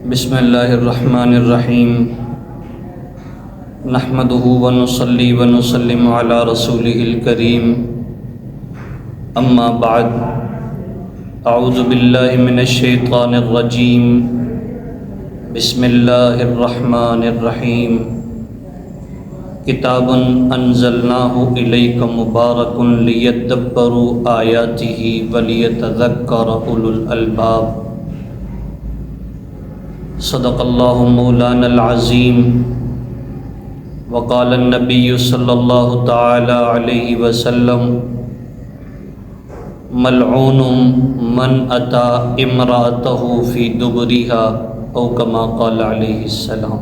بسم اللہ الرحمن الرحیم نحمدہ ونصلی ونسلم علی رسولہ الکریم اما بعد اعوذ باللہ من الشیطان الرجیم بسم اللہ الرحمن الرحیم کتاب انزلناہ الیک مبارک لیدبروا آیاتہ ولیتذکر اولو الالباب صدق اللہ مولانا العظیم وقال النبی صلی اللہ تعالی علیہ وسلم ملعون من اتی امرأتہ فی دبرہا او کما قال علیہ السلام۔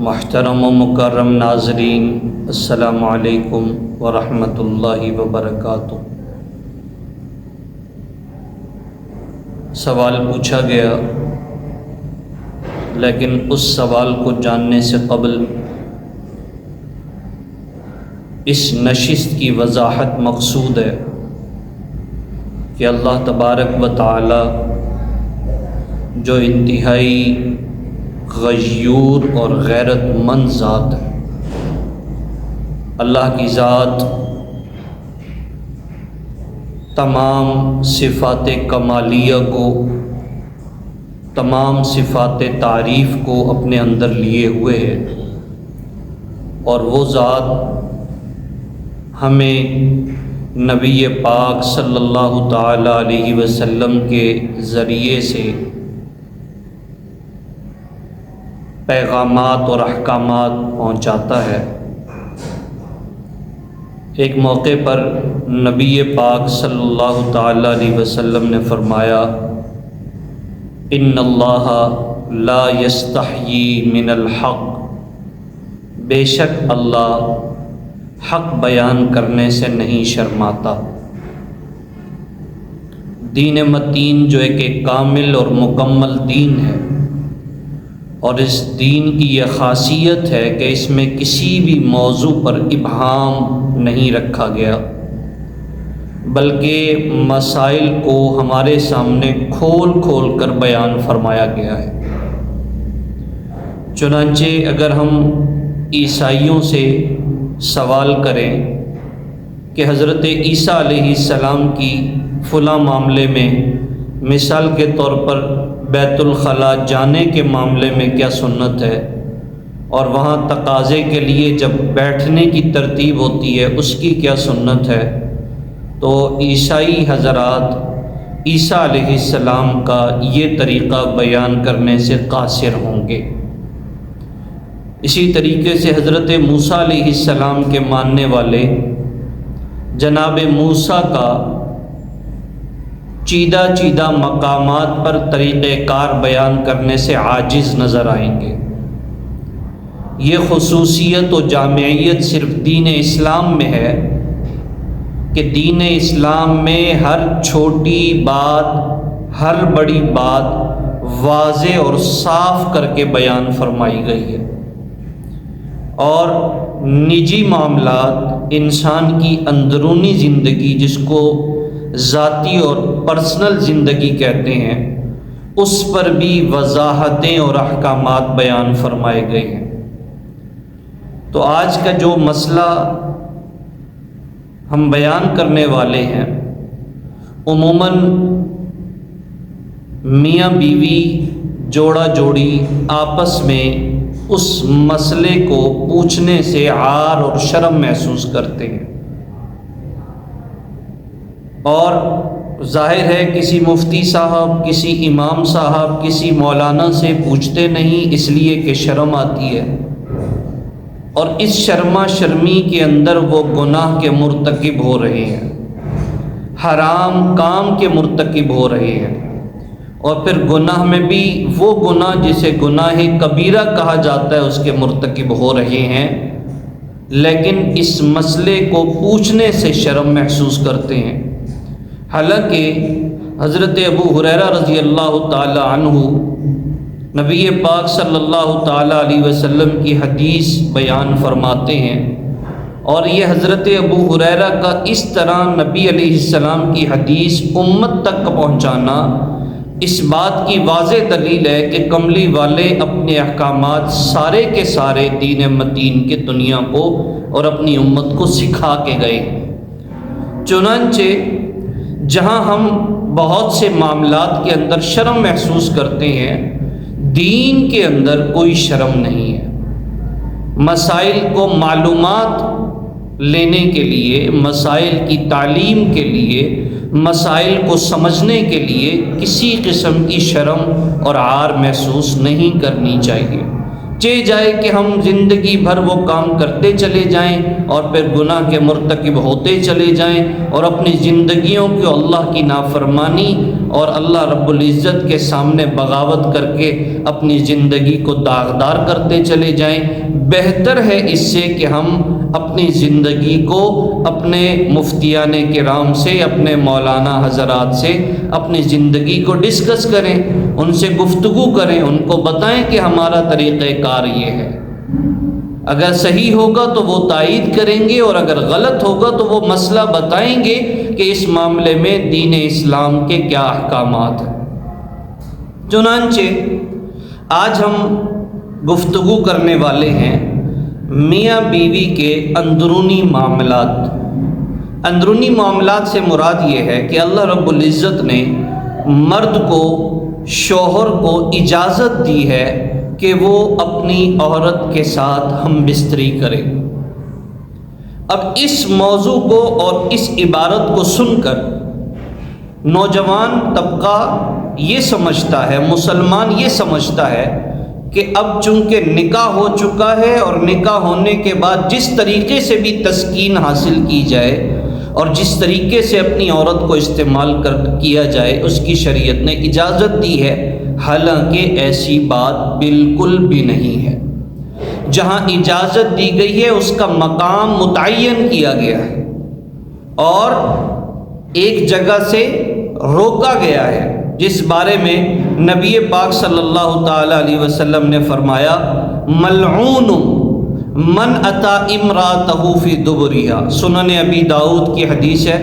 محترم و مکرم ناظرین، السلام علیکم ورحمۃ اللہ وبرکاتہ۔ سوال پوچھا گیا، لیکن اس سوال کو جاننے سے قبل اس نشست کی وضاحت مقصود ہے کہ اللہ تبارک و تعالی جو انتہائی غیور اور غیرت مند ذات ہے، اللہ کی ذات تمام صفات کمالیہ کو، تمام صفات تعریف کو اپنے اندر لیے ہوئے ہے، اور وہ ذات ہمیں نبی پاک صلی اللہ تعالی علیہ وسلم کے ذریعے سے پیغامات اور احکامات پہنچاتا ہے۔ ایک موقع پر نبی پاک صلی اللہ تعالی علیہ وسلم نے فرمایا، ان اللہ لا یستحیی من الحق، بے شک اللہ حق بیان کرنے سے نہیں شرماتا۔ دین متین جو ایک کامل اور مکمل دین ہے، اور اس دین کی یہ خاصیت ہے کہ اس میں کسی بھی موضوع پر ابہام نہیں رکھا گیا، بلکہ مسائل کو ہمارے سامنے کھول کھول کر بیان فرمایا گیا ہے۔ چنانچہ اگر ہم عیسائیوں سے سوال کریں کہ حضرت عیسیٰ علیہ السلام کی فلاں معاملے میں، مثال کے طور پر بیت الخلاء جانے کے معاملے میں کیا سنت ہے، اور وہاں تقاضے کے لیے جب بیٹھنے کی ترتیب ہوتی ہے اس کی کیا سنت ہے، تو عیسائی حضرات عیسیٰ علیہ السلام کا یہ طریقہ بیان کرنے سے قاصر ہوں گے۔ اسی طریقے سے حضرت موسیٰ علیہ السلام کے ماننے والے جناب موسیٰ کا چیدہ چیدہ مقامات پر طریقہ کار بیان کرنے سے عاجز نظر آئیں گے۔ یہ خصوصیت و جامعیت صرف دین اسلام میں ہے کہ دین اسلام میں ہر چھوٹی بات، ہر بڑی بات واضح اور صاف کر کے بیان فرمائی گئی ہے، اور نجی معاملات، انسان کی اندرونی زندگی جس کو ذاتی اور پرسنل زندگی کہتے ہیں، اس پر بھی وضاحتیں اور احکامات بیان فرمائے گئے ہیں۔ تو آج کا جو مسئلہ ہم بیان کرنے والے ہیں، عموماً میاں بیوی، جوڑا جوڑی آپس میں اس مسئلے کو پوچھنے سے عار اور شرم محسوس کرتے ہیں، اور ظاہر ہے کسی مفتی صاحب، کسی امام صاحب، کسی مولانا سے پوچھتے نہیں، اس لیے کہ شرم آتی ہے، اور اس شرما شرمی کے اندر وہ گناہ کے مرتکب ہو رہے ہیں، حرام کام کے مرتکب ہو رہے ہیں، اور پھر گناہ میں بھی وہ گناہ جسے گناہ کبیرہ کہا جاتا ہے اس کے مرتکب ہو رہے ہیں، لیکن اس مسئلے کو پوچھنے سے شرم محسوس کرتے ہیں۔ حالانکہ حضرت ابو ہریرہ رضی اللہ تعالی عنہ نبی پاک صلی اللہ تعالی علیہ وسلم کی حدیث بیان فرماتے ہیں، اور یہ حضرت ابو ہریرہ کا اس طرح نبی علیہ السلام کی حدیث امت تک پہنچانا اس بات کی واضح دلیل ہے کہ کملی والے اپنے احکامات سارے کے سارے دین متین کے دنیا کو اور اپنی امت کو سکھا کے گئے۔ چنانچہ جہاں ہم بہت سے معاملات کے اندر شرم محسوس کرتے ہیں، دین کے اندر کوئی شرم نہیں ہے۔ مسائل کو معلومات لینے کے لیے، مسائل کی تعلیم کے لیے، مسائل کو سمجھنے کے لیے کسی قسم کی شرم اور عار محسوس نہیں کرنی چاہیے۔ چاہے جائے کہ ہم زندگی بھر وہ کام کرتے چلے جائیں اور پھر گناہ کے مرتکب ہوتے چلے جائیں اور اپنی زندگیوں کو اللہ کی نافرمانی اور اللہ رب العزت کے سامنے بغاوت کر کے اپنی زندگی کو داغدار کرتے چلے جائیں۔ بہتر ہے اس سے کہ ہم اپنی زندگی کو اپنے مفتیان کرام سے، اپنے مولانا حضرات سے اپنی زندگی کو ڈسکس کریں، ان سے گفتگو کریں، ان کو بتائیں کہ ہمارا طریقہ کار یہ ہے۔ اگر صحیح ہوگا تو وہ تائید کریں گے اور اگر غلط ہوگا تو وہ مسئلہ بتائیں گے کہ اس معاملے میں دین اسلام کے کیا احکامات ہیں۔ چنانچہ آج ہم گفتگو کرنے والے ہیں میاں بیوی کے اندرونی معاملات۔ اندرونی معاملات سے مراد یہ ہے کہ اللہ رب العزت نے مرد کو، شوہر کو اجازت دی ہے کہ وہ اپنی عورت کے ساتھ ہم بستری کرے۔ اب اس موضوع کو اور اس عبارت کو سن کر نوجوان طبقہ یہ سمجھتا ہے، مسلمان یہ سمجھتا ہے کہ اب چونکہ نکاح ہو چکا ہے اور نکاح ہونے کے بعد جس طریقے سے بھی تسکین حاصل کی جائے اور جس طریقے سے اپنی عورت کو استعمال کیا جائے اس کی شریعت نے اجازت دی ہے، حالانکہ ایسی بات بالکل بھی نہیں ہے۔ جہاں اجازت دی گئی ہے اس کا مقام متعین کیا گیا ہے اور ایک جگہ سے روکا گیا ہے، جس بارے میں نبی پاک صلی اللہ تعالی علیہ وسلم نے فرمایا ملعون من اتی امرأتہ فی دبرہا۔ سنن ابی داؤد کی حدیث ہے،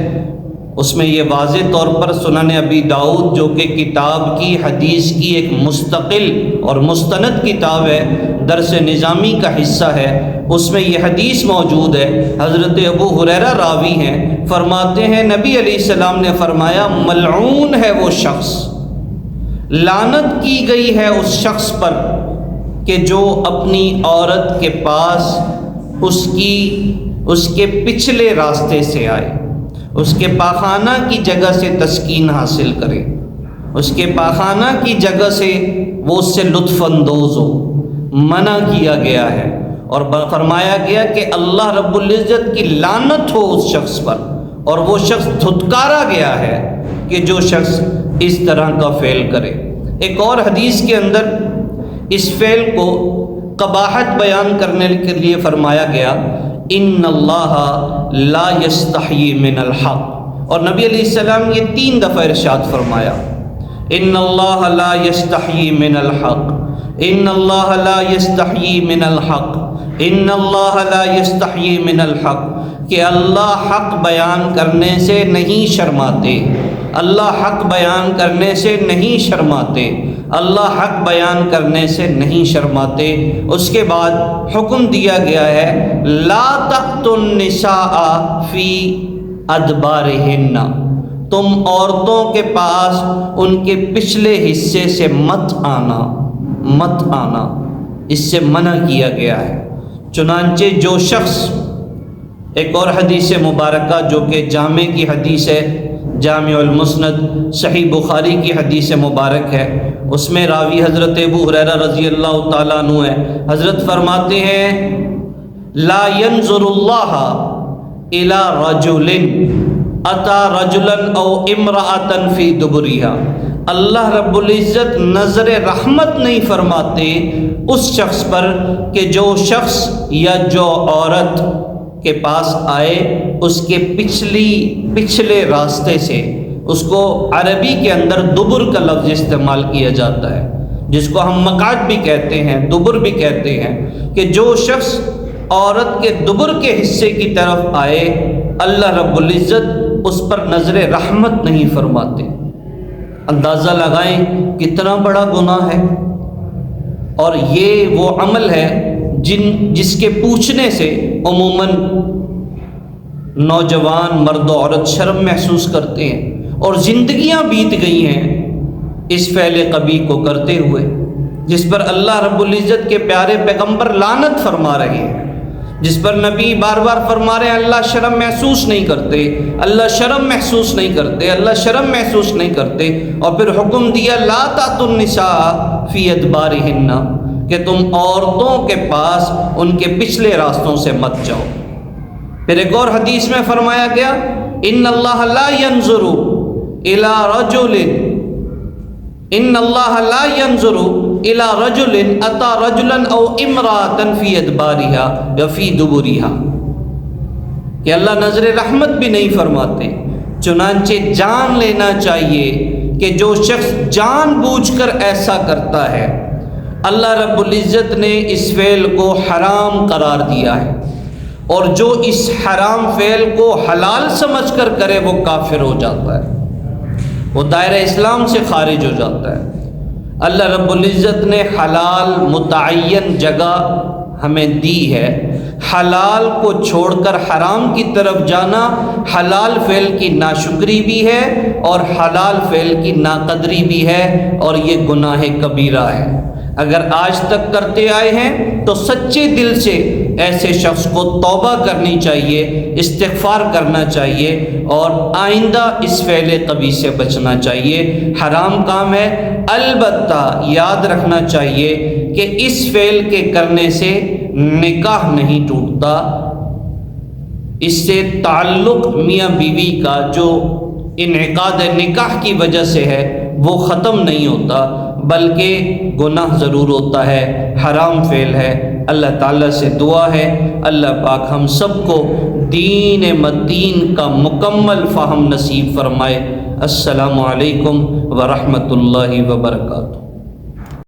اس میں یہ واضح طور پر سنن ابی داؤد جو کہ کتاب کی حدیث کی ایک مستقل اور مستند کتاب ہے، درس نظامی کا حصہ ہے، اس میں یہ حدیث موجود ہے۔ حضرت ابو ہریرہ راوی ہیں، فرماتے ہیں نبی علیہ السلام نے فرمایا ملعون ہے وہ شخص، لعنت کی گئی ہے اس شخص پر کہ جو اپنی عورت کے پاس اس کے پچھلے راستے سے آئے، اس کے پاخانہ کی جگہ سے تسکین حاصل کرے، اس کے پاخانہ کی جگہ سے وہ اس سے لطف اندوز ہو۔ منع کیا گیا ہے اور فرمایا گیا کہ اللہ رب العزت کی لعنت ہو اس شخص پر، اور وہ شخص دھتکارا گیا ہے کہ جو شخص اس طرح کا فعل کرے۔ ایک اور حدیث کے اندر اس فعل کو قباحت بیان کرنے کے لیے فرمایا گیا ان اللہ لا یستحیی من الحق، اور نبی علیہ السلام یہ 3 دفعہ ارشاد فرمایا ان اللہ لا یستحیی من الحق، ان اللہ لا یستحیی من الحق، ان اللہ لا یستحیی من الحق، کہ اللہ حق بیان کرنے سے نہیں شرماتے، اللہ حق بیان کرنے سے نہیں شرماتے، اللہ حق بیان کرنے سے نہیں شرماتے۔ اس کے بعد حکم دیا گیا ہے لا تأتوا النساء فی ادبارہن، تم عورتوں کے پاس ان کے پچھلے حصے سے مت آنا، اس سے منع کیا گیا ہے۔ چنانچہ جو شخص، ایک اور حدیث مبارکہ جو کہ جامع کی حدیث ہے، جامع المسند صحیح بخاری کی حدیث مبارک ہے، اس میں راوی حضرت ابو ہریرہ رضی اللہ تعالیٰ عنہ ہے۔ حضرت فرماتے ہیں لا ينظر اللہ الی رجل اتی رجلا او امرأة فی دبرہا، اللہ رب العزت نظر رحمت نہیں فرماتے اس شخص پر کہ جو شخص یا جو عورت کے پاس آئے اس کے پچھلے راستے سے۔ اس کو عربی کے اندر دبر کا لفظ استعمال کیا جاتا ہے، جس کو ہم مقعد بھی کہتے ہیں، دبر بھی کہتے ہیں، کہ جو شخص عورت کے دبر کے حصے کی طرف آئے اللہ رب العزت اس پر نظر رحمت نہیں فرماتے۔ اندازہ لگائیں کتنا بڑا گناہ ہے۔ اور یہ وہ عمل ہے جس کے پوچھنے سے عموماً نوجوان مرد و عورت شرم محسوس کرتے ہیں، اور زندگیاں بیت گئی ہیں اس فعل قبیح کو کرتے ہوئے، جس پر اللہ رب العزت کے پیارے پیغمبر لعنت فرما رہے ہیں، جس پر نبی بار بار فرما رہے ہیں اللہ شرم محسوس نہیں کرتے، اللہ شرم محسوس نہیں کرتے، اللہ شرم محسوس نہیں کرتے، اور پھر حکم دیا لا تأتوا النساء فی ادبارہن، کہ تم عورتوں کے پاس ان کے پچھلے راستوں سے مت جاؤ۔ پھر ایک اور حدیث میں فرمایا گیا ان اللہ لا ينظر الى رجل ان اللہ لا ينظر الى رجل اتى رجلا او امرأة في ادبارها یا فی دبرها، کہ اللہ نظر رحمت بھی نہیں فرماتے، چنانچہ جان لینا چاہیے کہ جو شخص جان بوجھ کر ایسا کرتا ہے اللہ رب العزت نے اس فعل کو حرام قرار دیا ہے، اور جو اس حرام فعل کو حلال سمجھ کر کرے وہ کافر ہو جاتا ہے، وہ دائرہ اسلام سے خارج ہو جاتا ہے۔ اللہ رب العزت نے حلال متعین جگہ ہمیں دی ہے، حلال کو چھوڑ کر حرام کی طرف جانا حلال فعل کی ناشکری بھی ہے اور حلال فعل کی ناقدری بھی ہے، اور یہ گناہ کبیرہ ہے۔ اگر آج تک کرتے آئے ہیں تو سچے دل سے ایسے شخص کو توبہ کرنی چاہیے، استغفار کرنا چاہیے، اور آئندہ اس فعل قبیح سے بچنا چاہیے۔ حرام کام ہے، البتہ یاد رکھنا چاہیے کہ اس فعل کے کرنے سے نکاح نہیں ٹوٹتا، اس سے تعلق میاں بیوی کا جو انعقاد نکاح کی وجہ سے ہے وہ ختم نہیں ہوتا، بلکہ گناہ ضرور ہوتا ہے، حرام فعل ہے۔ اللہ تعالیٰ سے دعا ہے اللہ پاک ہم سب کو دین متین کا مکمل فہم نصیب فرمائے۔ السلام علیکم ورحمۃ اللہ وبرکاتہ۔